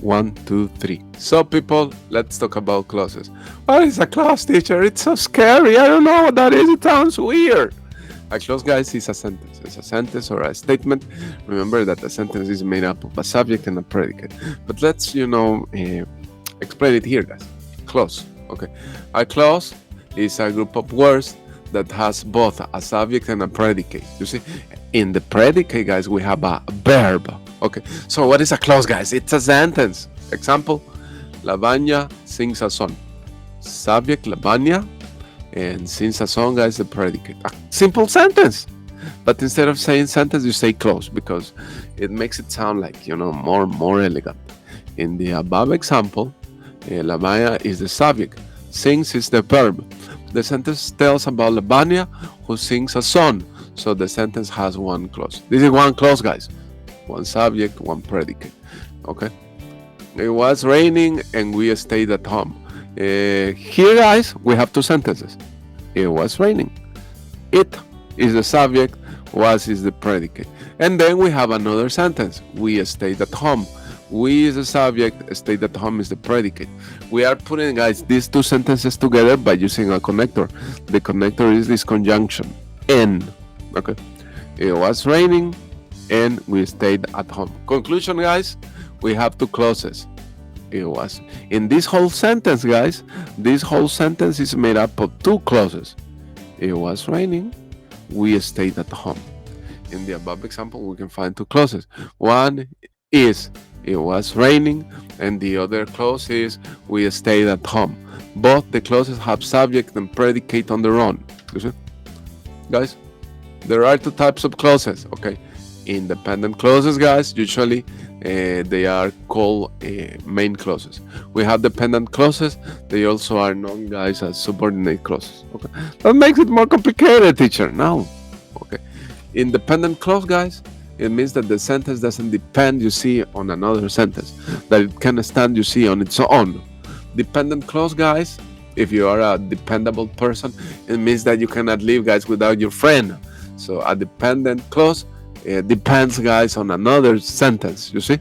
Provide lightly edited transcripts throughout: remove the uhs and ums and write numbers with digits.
1, 2, 3. So, people, let's talk about clauses. What is a clause, teacher? It's so scary. I don't know what that is. It sounds weird. A clause, guys, is a sentence. It's a sentence or a statement. Remember that a sentence is made up of a subject and a predicate. But let's, explain it here, guys. Clause. Okay. A clause is a group of words that has both a subject and a predicate. You see, in the predicate, guys, we have a verb. Okay. So what is a clause, guys? It's a sentence. Example: Lavanya sings a song. Subject: Lavanya, and sings a song, guys, the predicate. A simple sentence. But instead of saying sentence, you say clause because it makes it sound like, more elegant. In the above example, Lavanya is the subject, sings is the verb. The sentence tells about Lavanya who sings a song. So the sentence has one clause. This is one clause, guys. One subject, one predicate. Okay. It was raining and we stayed at home. Here, guys, we have two sentences. It was raining. It is the subject, was is the predicate. And then we have another sentence. We stayed at home. We is the subject, stayed at home is the predicate. We are putting, guys, these two sentences together by using a connector. The connector is this conjunction, and. Okay. It was raining and we stayed at home. Conclusion, guys, we have two clauses. It was. In this whole sentence, guys, this whole sentence is made up of two clauses. It was raining, we stayed at home. In the above example, we can find two clauses. One is it was raining, and the other clause is we stayed at home. Both the clauses have subject and predicate on their own. You see? Guys, there are two types of clauses. Okay. Independent clauses, guys, usually they are called main clauses. We have dependent clauses. They also are known, guys, as subordinate clauses. Okay. That makes it more complicated, teacher. No. Okay. Independent clause, guys, it means that the sentence doesn't depend, you see, on another sentence, that it can stand, you see, on its own. Dependent clause, guys, if you are a dependable person, it means that you cannot live, guys, without your friend. So a dependent clause depends, guys, on another sentence, you see?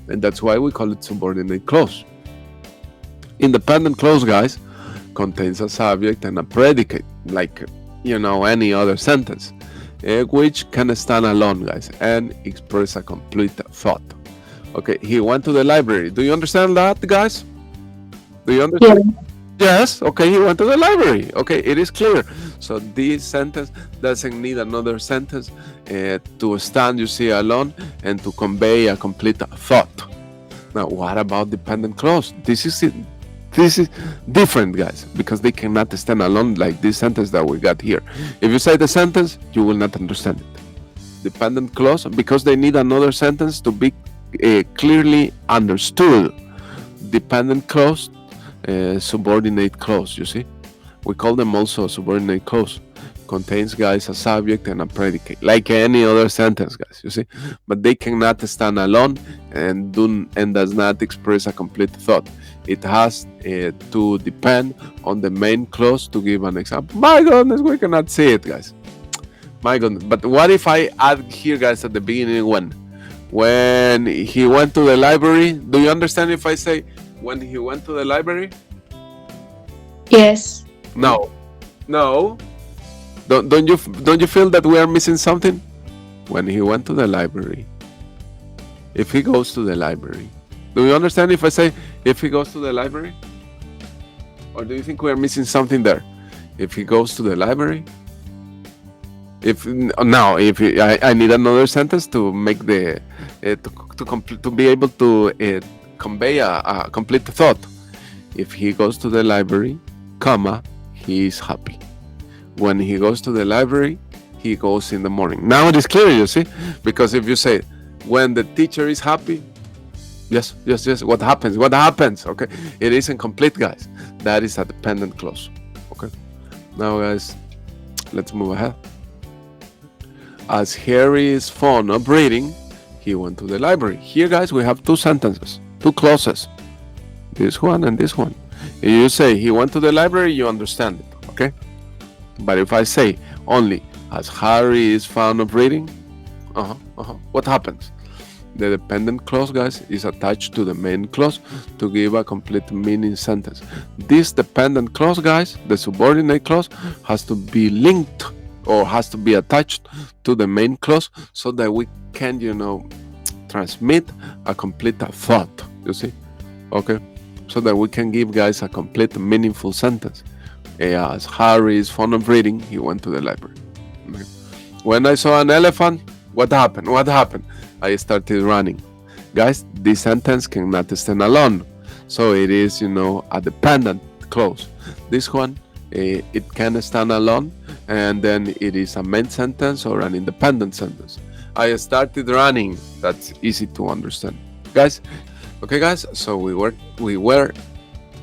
And that's why we call it subordinate clause. Independent clause, guys, contains a subject and a predicate, like, any other sentence, which can stand alone, guys, and express a complete thought. Okay, he went to the library. Do you understand that, guys? Do you understand? Yeah. Yes, okay, he went to the library. Okay, it is clear. So this sentence doesn't need another sentence to stand, you see, alone and to convey a complete thought. Now, what about dependent clause? This is different, guys, because they cannot stand alone like this sentence that we got here. If you say the sentence, you will not understand it. Dependent clause, because they need another sentence to be clearly understood. Dependent clause, subordinate clause, you see? We call them also subordinate clause. Contains, guys, a subject and a predicate, like any other sentence, guys, you see? But they cannot stand alone and does not express a complete thought. It has to depend on the main clause. To give an example, my goodness, we cannot see it, guys. My goodness. But what if I add here, guys, at the beginning when he went to the library? Do you understand if I say when he went to the library? Yes. No. Don't you feel that we are missing something? When he went to the library. If he goes to the library. Do you understand if I say if he goes to the library? Or do you think we are missing something there? If he goes to the library? I need another sentence to make the to be able to convey a complete thought. If he goes to the library, comma, he is happy. When he goes to the library, he goes in the morning. Now it is clear, you see, because if you say when the teacher is happy, yes, what happens? Okay, it isn't complete, guys. That is a dependent clause. Okay, now, guys, let's move ahead. As Harry is fond of reading, he went to the library. Here, guys, we have two sentences, two clauses, this one and this one. If you say he went to the library, you understand it, okay? But if I say only as Harry is fond of reading, what happens? The dependent clause, guys, is attached to the main clause to give a complete meaning sentence. This dependent clause, guys, the subordinate clause, has to be linked or has to be attached to the main clause so that we can, transmit a complete thought, you see? Okay? So that we can give, guys, a complete meaningful sentence. As Harry is fond of reading, he went to the library. Okay? When I saw an elephant, what happened? What happened? I started running. Guys, this sentence cannot stand alone. So it is, a dependent clause. This one, it can stand alone, and then it is a main sentence or an independent sentence. I started running. That's easy to understand. Guys, okay, guys, so we were,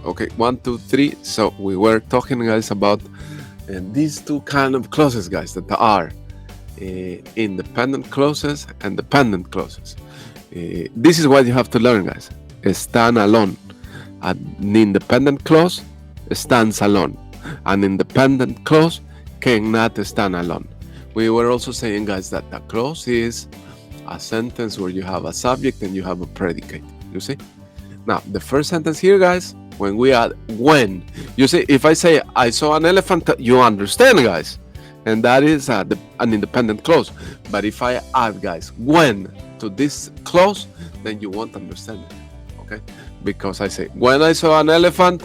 okay, 1, 2, 3. So we were talking, guys, about these two kind of clauses, guys, that are independent clauses and dependent clauses. This is what you have to learn, guys. Stand alone. An independent clause stands alone. An independent clause cannot stand alone. We were also saying, guys, that a clause is a sentence where you have a subject and you have a predicate. You see? Now, the first sentence here, guys, when we add when, you see, if I say I saw an elephant, you understand, guys, and that is an independent clause. But if I add, guys, when to this clause, then you won't understand it, okay? Because I say when I saw an elephant.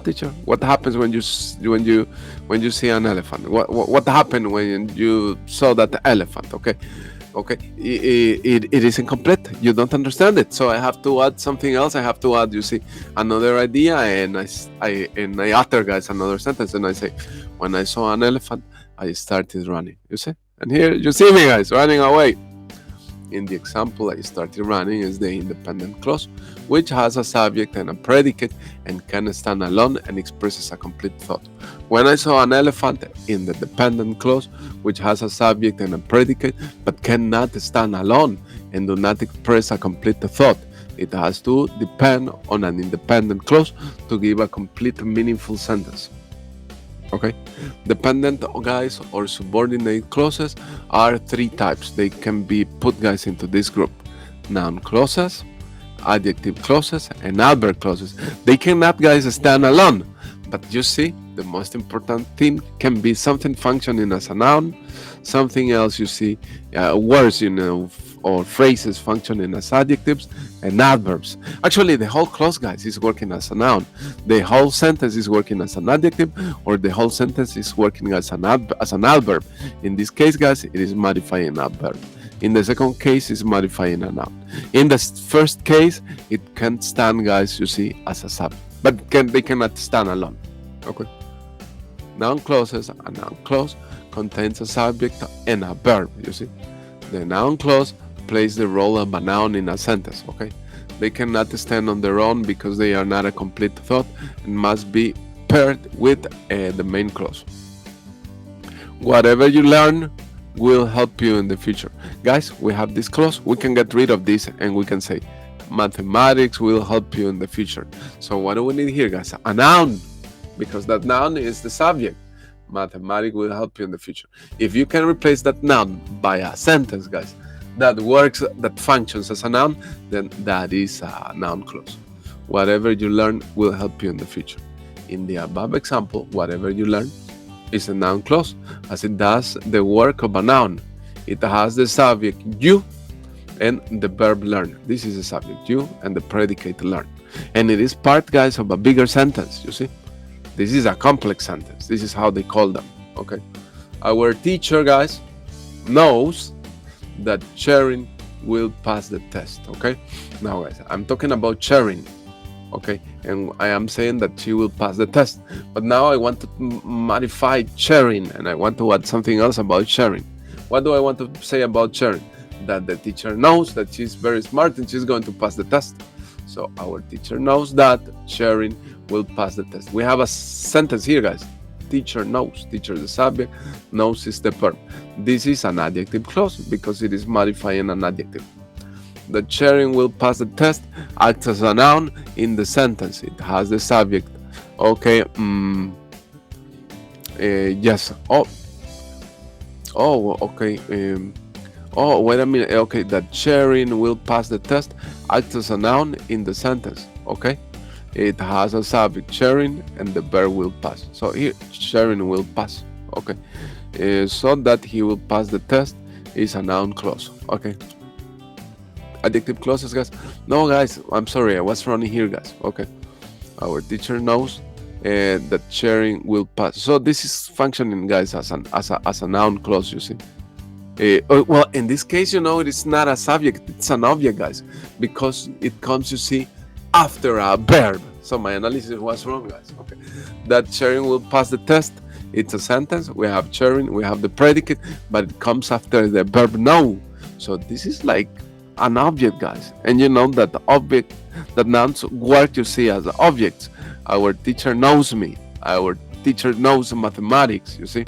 Teacher, what happens when you see an elephant? What happened when you saw that elephant? Okay, it is incomplete. You don't understand it, so I have to add something else. I have to add, you see, another idea, and I utter, guys, another sentence, and I say, when I saw an elephant, I started running. You see, and here you see me, guys, running away. In the example, I started running is the independent clause, which has a subject and a predicate and can stand alone and expresses a complete thought. When I saw an elephant, in the dependent clause, which has a subject and a predicate but cannot stand alone and do not express a complete thought, it has to depend on an independent clause to give a complete meaningful sentence. Okay, dependent, guys, or subordinate clauses are three types. They can be put, guys, into this group: noun clauses, adjective clauses, and adverb clauses. They cannot, guys, stand alone. But you see, the most important thing can be something functioning as a noun, something else, you see, words, or phrases functioning as adjectives and adverbs. Actually, the whole clause, guys, is working as a noun. The whole sentence is working as an adjective, or the whole sentence is working as an adverb. In this case, guys, it is modifying adverb. In the second case, it's modifying a noun. In the first case, it can stand, guys, you see, as a subject, but they cannot stand alone. Okay. Noun clauses, a noun clause contains a subject and a verb, you see. The noun clause plays the role of a noun in a sentence, okay? They cannot stand on their own because they are not a complete thought and must be paired with the main clause. Whatever you learn will help you in the future. Guys, we have this clause. We can get rid of this and we can say mathematics will help you in the future. So what do we need here, guys? A noun, because that noun is the subject. Mathematics will help you in the future. If you can replace that noun by a sentence, guys, that works, that functions as a noun, then that is a noun clause. Whatever you learn will help you in the future. In the above example, whatever you learn is a noun clause, as it does the work of a noun. It has the subject you and the verb learn. This is the subject you and the predicate learn. And it is part, guys, of a bigger sentence, you see. This is a complex sentence. This is how they call them, okay? Our teacher, guys, knows that Sharon will pass the test, okay? Now, guys, I'm talking about Sharon, okay? And I am saying that she will pass the test. But now I want to modify Sharon, and I want to add something else about Sharon. What do I want to say about Sharon? That the teacher knows that she's very smart and she's going to pass the test. So our teacher knows that Sharon will pass the test. We have a sentence here, guys. Teacher knows. Teacher is the subject, knows is the verb. This is an adjective clause because it is modifying an adjective. The Sharon will pass the test acts as a noun in the sentence. It has the subject. Okay. Yes. Okay. Oh, wait a minute. Okay, that Sharon will pass the test acts as a noun in the sentence. Okay, it has a subject, Sharon, and the verb will pass. So here, Sharon will pass. Okay, so that he will pass the test is a noun clause. Okay, adjective clauses, guys. No, guys, I'm sorry, I was running here, guys. Okay, our teacher knows that Sharon will pass. So this is functioning, guys, as a noun clause. You see. Well, in this case, it's not a subject, it's an object, guys, because it comes, you see, after a verb. So my analysis was wrong, guys. Okay, that Sharon will pass the test. It's a sentence. We have Sharon, we have the predicate, but it comes after the verb know. So this is like an object, guys. And you know that the object, that nouns work, you see, as objects. Our teacher knows me. Our teacher knows mathematics, you see.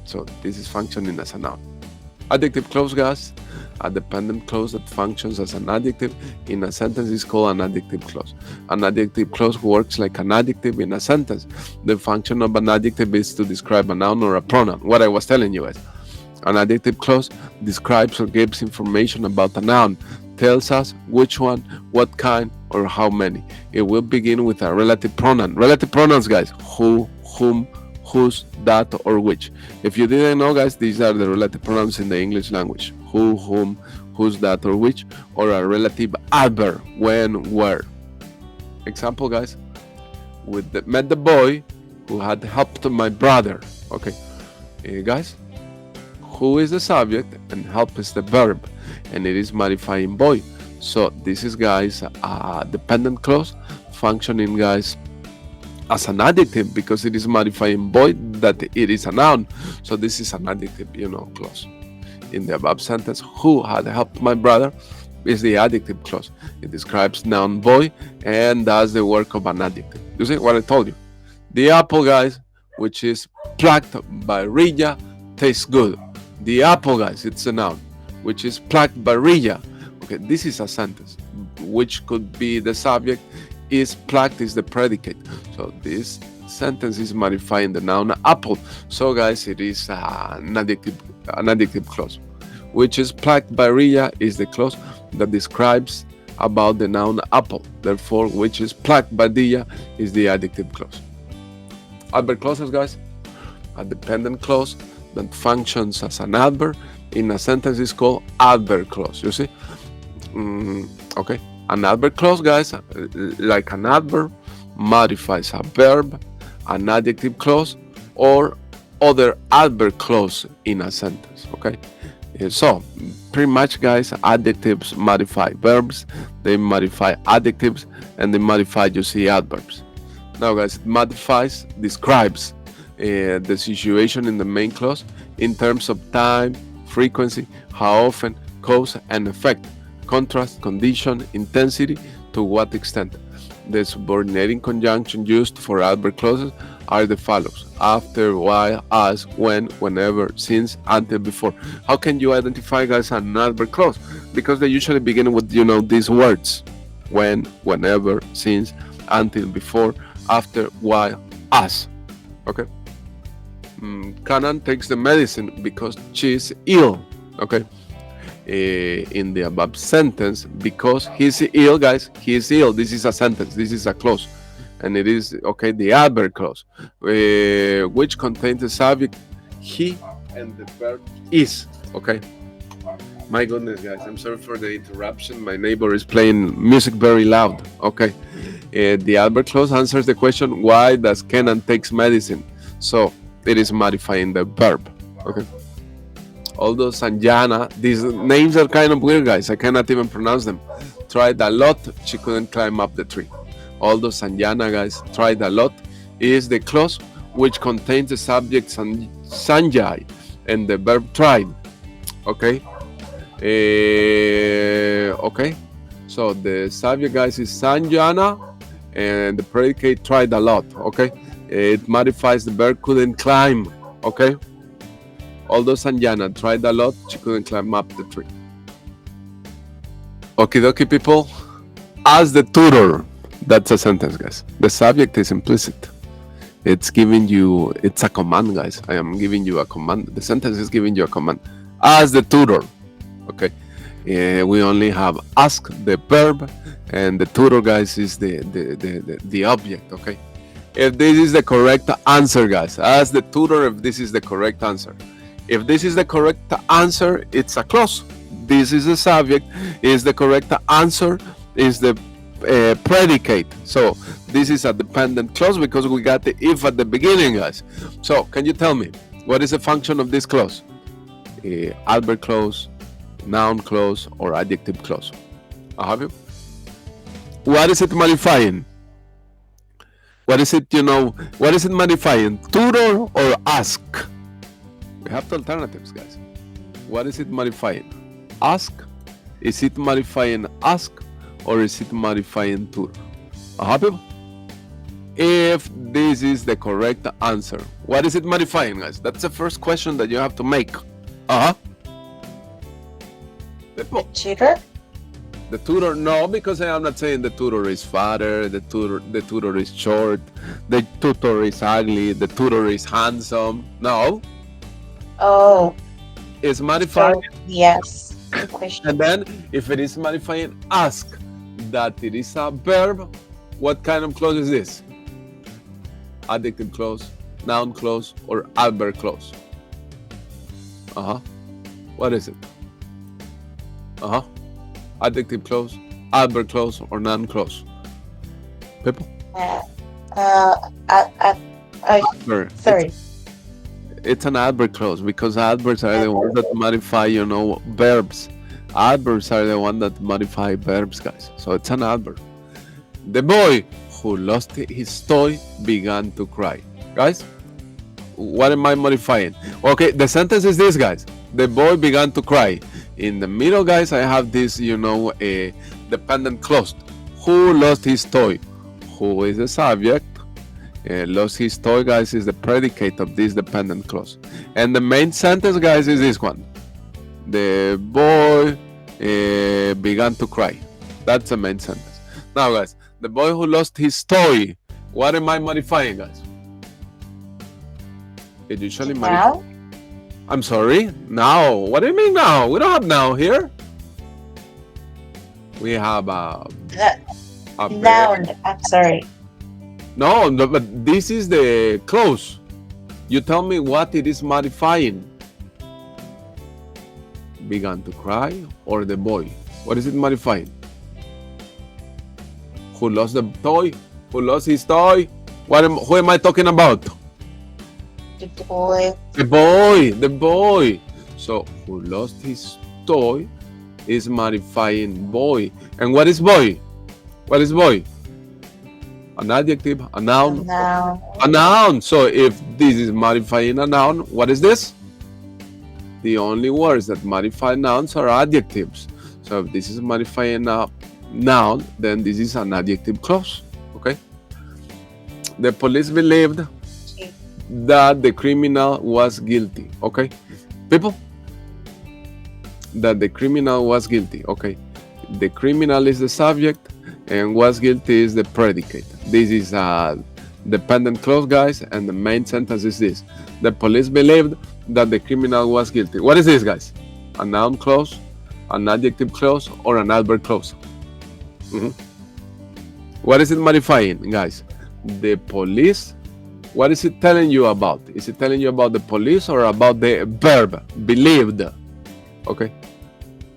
So this is functioning as a noun. Adjective clause, guys. A dependent clause that functions as an adjective in a sentence is called an adjective clause. An adjective clause works like an adjective in a sentence. The function of an adjective is to describe a noun or a pronoun. What I was telling you guys. An adjective clause describes or gives information about a noun, tells us which one, what kind, or how many. It will begin with a relative pronoun. Relative pronouns, guys. Who, whom, whose, that, or which. If you didn't know, guys, these are the relative pronouns in the English language. Who, whom, whose, that, or which, or a relative adverb, when, where. Example, guys, met the boy who had helped my brother. Okay, guys, who is the subject and help is the verb, and it is modifying boy. So this is, guys, a dependent clause functioning, guys, as an adjective because it is modifying boy that it is a noun. So this is an adjective, clause. In the above sentence, who had helped my brother is the adjective clause. It describes noun boy and does the work of an adjective. You see what I told you? The apple, guys, which is plucked by Rilla, tastes good. The apple, guys, it's a noun, which is plucked by Rilla. Okay, this is a sentence, which could be the subject, is plucked is the predicate. So this sentence is modifying the noun apple. So, guys, it is an adjective clause, which is plucked by Rilla is the clause that describes about the noun apple. Therefore, which is plucked by Rilla is the adjective clause. Adverb clauses, guys. A dependent clause that functions as an adverb in a sentence is called adverb clause. You see? Okay. An adverb clause, guys, like an adverb, modifies a verb, an adjective clause, or other adverb clause in a sentence. Okay, so pretty much, guys, adjectives modify verbs, they modify adjectives, and they modify, you see, adverbs. Now, guys, it modifies, describes the situation in the main clause in terms of time, frequency, how often, cause and effect, contrast, condition, intensity, to what extent. The subordinating conjunction used for adverb clauses are the follows: after, while, as, when, whenever, since, until, before. How can you identify, guys, an adverb clause? Because they usually begin with, these words: when, whenever, since, until, before, after, while, as. Okay. Canan takes the medicine because she's ill. Okay. In the above sentence, because he's ill, guys, he is ill. This is a sentence, this is a clause, and it is, okay, the adverb clause, which contains the subject he and the verb is. Okay, my goodness, guys, I'm sorry for the interruption. My neighbor is playing music very loud. Okay, the adverb clause answers the question, why does Kenan takes medicine? So it is modifying the verb. Okay. Although Sanjana, these names are kind of weird, guys. I cannot even pronounce them. Tried a lot, she couldn't climb up the tree. Although Sanjana, guys, tried a lot is the clause which contains the subject Sanjay and the verb tried. Okay. Okay. So the subject, guys, is Sanjana and the predicate tried a lot. Okay. It modifies the verb couldn't climb. Okay. Although Sanjana tried a lot, she couldn't climb up the tree. Okie dokie, people. As the tutor, that's a sentence, guys. The subject is implicit. It's giving you, it's a command, guys. I am giving you a command. The sentence is giving you a command. As the tutor. Okay. We only have ask, the verb, and the tutor, guys, is the object. Okay. If this is the correct answer, guys, ask the tutor if this is the correct answer. If this is the correct answer, it's a clause. This is the subject. Is the correct answer is the predicate. So this is a dependent clause because we got the if at the beginning, guys. So can you tell me what is the function of this clause? Adverb clause, noun clause, or adjective clause? I have you. What is it modifying? What is it, what is it modifying? Tutor or ask? We have the alternatives, guys. What is it modifying? Ask? Is it modifying ask or is it modifying tutor? Happy? If this is the correct answer, what is it modifying, guys? That's the first question that you have to make. The tutor? The tutor, no, because I am not saying the tutor is fatter, the tutor is short, the tutor is ugly, the tutor is handsome. No. Oh. It's modifying. So, yes. The question. And then if it is modifying ask that it is a verb, what kind of clause is this? Adjective clause, noun clause, or adverb clause? What is it? Adjective clause, adverb clause, or noun clause? People? Sorry. It's an adverb clause because adverbs are the ones that modify, verbs. Adverbs are the ones that modify verbs, guys. So it's an adverb. The boy who lost his toy began to cry. Guys, what am I modifying? Okay, the sentence is this, guys. The boy began to cry. In the middle, guys, I have this, a dependent clause. Who lost his toy? Who is the subject? Lost his toy, guys, is the predicate of this dependent clause. And the main sentence, guys, is this one. The boy began to cry. That's the main sentence. Now, guys, the boy who lost his toy. What am I modifying, guys? It usually Now? I'm sorry? Now. What do you mean now? We don't have now here. We have a noun. I'm sorry. No, but this is the clause. You tell me what it is modifying. Began to cry or the boy? What is it modifying? Who lost the toy? Who lost his toy? Who am I talking about? The boy. The boy. So, who lost his toy is modifying boy. And what is boy? What is boy? An adjective, a noun? A noun. So, if this is modifying a noun, what is this? The only words that modify nouns are adjectives. So, if this is modifying a noun, then this is an adjective clause. Okay? The police believed that the criminal was guilty. Okay, people? That the criminal was guilty. Okay, the criminal is the subject and was guilty is the predicate. This is a dependent clause, guys, and the main sentence is this. The police believed that the criminal was guilty. What is this, guys? A noun clause, an adjective clause, or an adverb clause? What is it modifying, guys? The police. What is it telling you about? Is it telling you about the police or about the verb, believed? Okay.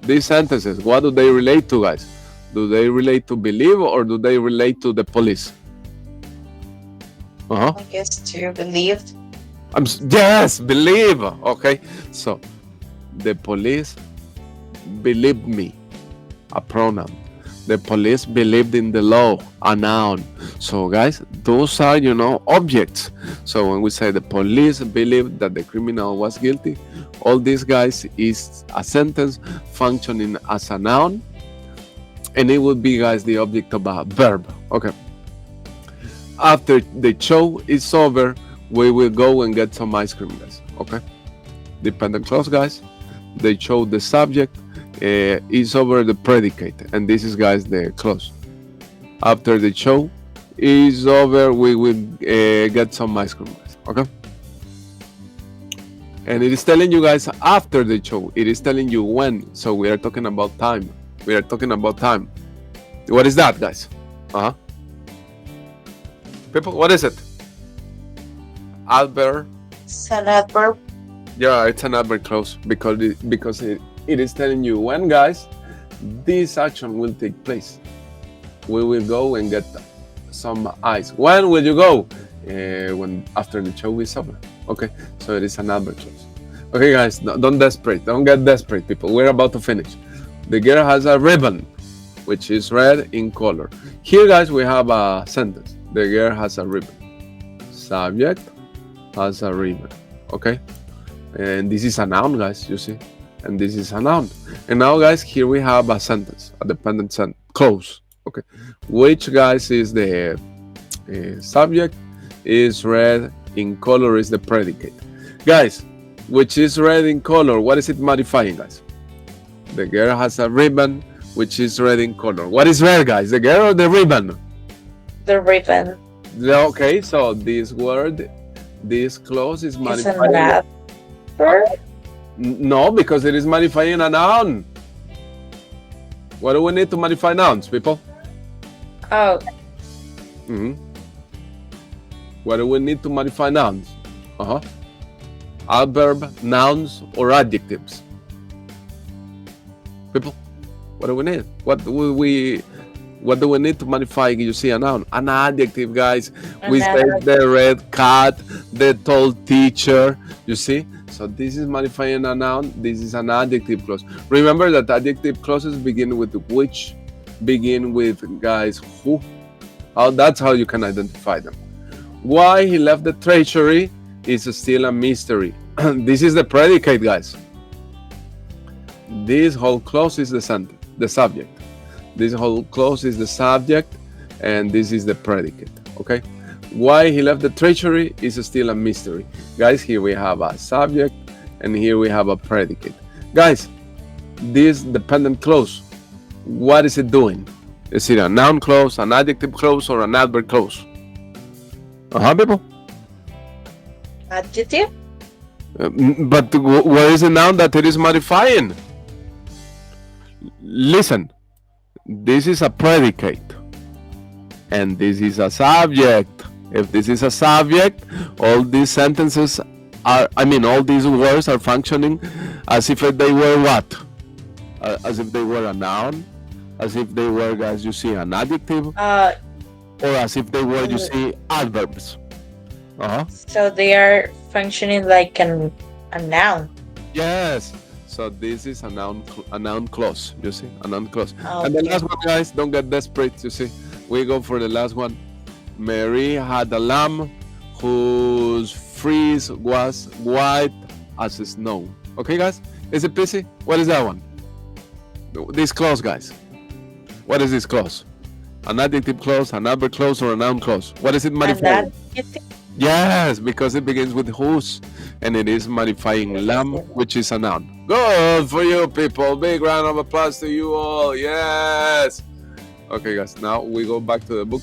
These sentences, what do they relate to, guys? Do they relate to believe or do they relate to the police? I guess to believe. Yes, believe. Okay. So, the police believed me, a pronoun. The police believed in the law, a noun. So, guys, those are, objects. So, when we say the police believed that the criminal was guilty, all this, guys, is a sentence functioning as a noun. And it would be, guys, the object of a verb. Okay. After the show is over, we will go and get some ice cream, guys. Okay. Dependent clause, guys. They show the subject. Is over the predicate, and this is, guys, the clause. After the show is over, we will get some ice cream, guys. Okay. And it is telling you guys after the show. It is telling you when. So we are talking about time. We are talking about time. What is that, guys? Uh-huh. People, what is it? Adverb. It's an adverb. Yeah, it's an adverb clause because it is telling you when, guys, this action will take place. We will go and get some ice. When will you go? When after the show is over. Okay, so it is an adverb clause. Okay, guys, don't get desperate, people. We're about to finish. The girl has a ribbon, which is red in color. Here, guys, we have a sentence. The girl has a ribbon. Subject has a ribbon. Okay, and this is a noun, guys. You see, and this is a noun. And now, guys, here we have a sentence, a dependent sentence, clause. Okay, which, guys, is the subject? Is red in color is the predicate, guys. Which is red in color? What is it modifying, guys? The girl has a ribbon, which is red in color. What is red, guys? The girl or the ribbon? The ribbon. Okay, so this word, this clause is modifying. Is an No, because it is modifying a noun. What do we need to modify nouns, people? Oh. What do we need to modify nouns? Adverb, nouns, or adjectives? People, what do we need? What do we need to modify? You see a noun, an adjective, guys. We say the red cat, the tall teacher. You see, so this is modifying a noun. This is an adjective clause. Remember that adjective clauses begin with which, begin with, guys, who. That's how you can identify them. Why he left the treasury is still a mystery. This is the predicate, guys. This whole clause is the subject. This whole clause is the subject, and this is the predicate. Okay. Why he left the treasury is still a mystery, guys. Here we have a subject, and here we have a predicate, guys. This dependent clause, what is it doing? Is it a noun clause, an adjective clause, or an adverb clause? People. Adjective. But where is the noun that it is modifying? Listen, this is a predicate, and this is a subject. If this is a subject, all these sentences all these words are functioning as if they were what? As if they were a noun, as if they were, guys, you see, an adjective, or as if they were, you see, adverbs. So they are functioning like a noun. Yes. So this is a noun clause. You see, a noun clause. Okay. And the last one, guys, don't get desperate. You see, we go for the last one. Mary had a lamb whose fleece was white as snow. Okay, guys, is it busy? What is that one? This clause, guys. What is this clause? An adjective clause, an adverb clause, or a noun clause? What is it modifying? Yes, because it begins with whose, and it is modifying lamb, which is a noun. Good for you, people. Big round of applause to you all. Yes. Okay, guys, now we go back to the book.